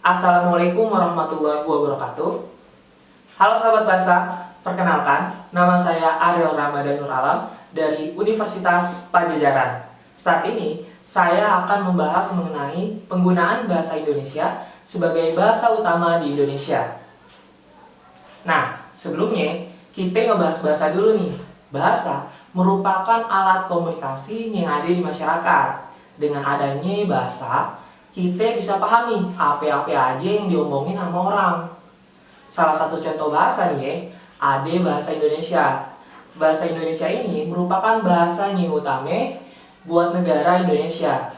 Assalamualaikum warahmatullahi wabarakatuh. Halo sahabat bahasa, perkenalkan, nama saya Ariel Ramadan Nur Alam dari Universitas Padjadjaran. Saat ini, saya akan membahas mengenai penggunaan bahasa Indonesia sebagai bahasa utama di Indonesia. Nah, sebelumnya, kita ngebahas bahasa dulu nih. Bahasa merupakan alat komunikasi yang ada di masyarakat. Dengan adanya bahasa, kita bisa pahami apa-apa aja yang diomongin sama orang. Salah satu contoh bahasa nih ada bahasa Indonesia. Bahasa Indonesia ini merupakan bahasa yang utama buat negara Indonesia.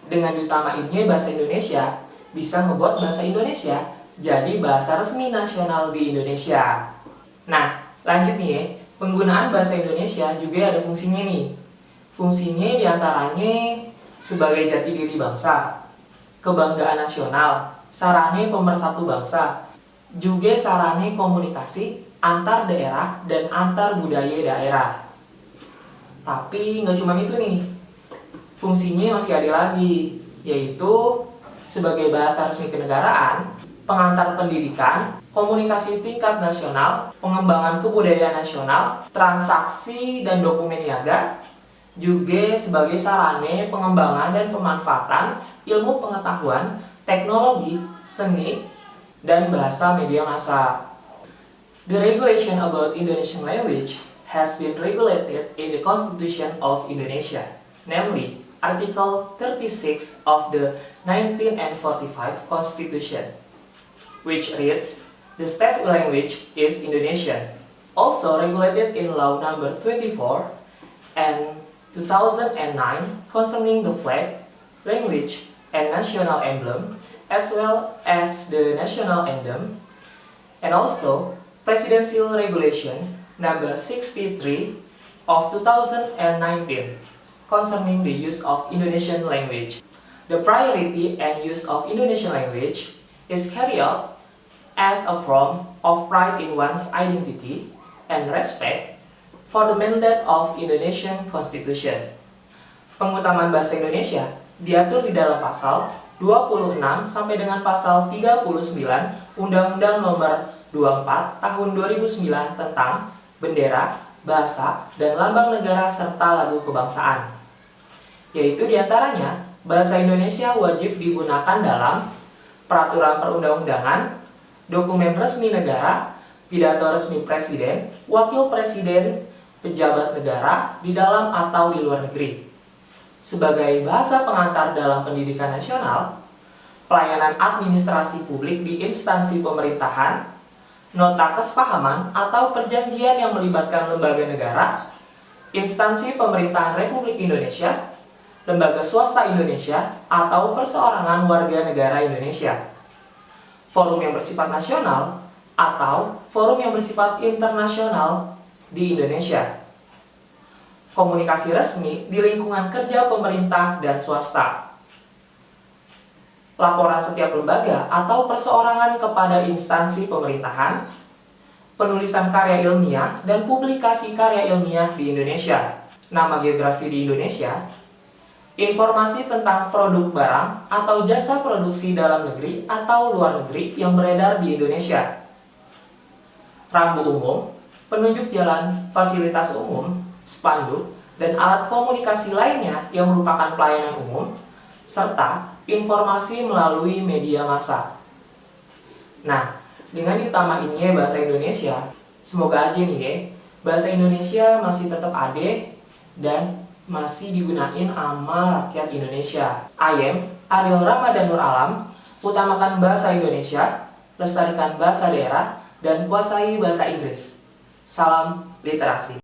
Dengan diutamainnya bahasa Indonesia, bisa ngebuat bahasa Indonesia jadi bahasa resmi nasional di Indonesia. Nah, lanjut nih penggunaan bahasa Indonesia juga ada fungsinya nih. Fungsinya diantaranya sebagai jati diri bangsa, kebanggaan nasional, sarana pemersatu bangsa, juga sarana komunikasi antar daerah dan antar budaya daerah. Tapi nggak cuma itu nih, fungsinya masih ada lagi, yaitu sebagai bahasa resmi kenegaraan, pengantar pendidikan, komunikasi tingkat nasional, pengembangan kebudayaan nasional, transaksi dan dokumen niaga, juga sebagai sarana pengembangan dan pemanfaatan ilmu pengetahuan, teknologi, seni, dan bahasa media massa. The regulation about Indonesian language has been regulated in the Constitution of Indonesia, namely Article 36 of the 1945 Constitution, which reads, "The state language is Indonesian." Also regulated in Law Number 24 and 2009 concerning the flag, language, and national emblem, as well as the national anthem, and also Presidential Regulation Number 63 of 2019 concerning the use of Indonesian language. The priority and use of Indonesian language is carried out as a form of pride in one's identity and respect for the mandate of Indonesian Constitution. Pengutamaan bahasa Indonesia diatur di dalam pasal 26 sampai dengan pasal 39 Undang-Undang Nomor 24 Tahun 2009 tentang bendera, bahasa, dan lambang negara serta lagu kebangsaan. Yaitu diantaranya bahasa Indonesia wajib digunakan dalam peraturan perundang-undangan, dokumen resmi negara, pidato resmi presiden, wakil presiden, pejabat negara di dalam atau di luar negeri. Sebagai bahasa pengantar dalam pendidikan nasional, pelayanan administrasi publik di instansi pemerintahan, nota kesepahaman atau perjanjian yang melibatkan lembaga negara, instansi pemerintahan Republik Indonesia, lembaga swasta Indonesia, atau perseorangan warga negara Indonesia. Forum yang bersifat nasional atau forum yang bersifat internasional di Indonesia. Komunikasi resmi di lingkungan kerja pemerintah dan swasta. Laporan setiap lembaga atau perseorangan kepada instansi pemerintahan. Penulisan karya ilmiah dan publikasi karya ilmiah di Indonesia. Nama geografi di Indonesia. Informasi tentang produk barang atau jasa produksi dalam negeri atau luar negeri yang beredar di Indonesia. Rambu umum, penunjuk jalan, fasilitas umum, spanduk, dan alat komunikasi lainnya yang merupakan pelayanan umum, serta informasi melalui media massa. Nah, dengan ditamainnya bahasa Indonesia, semoga aja nih bahasa Indonesia masih tetap ada dan masih digunain sama rakyat Indonesia. I am Ariel Ramadan Nur Alam, utamakan bahasa Indonesia, lestarikan bahasa daerah, dan kuasai bahasa Inggris. Salam literasi.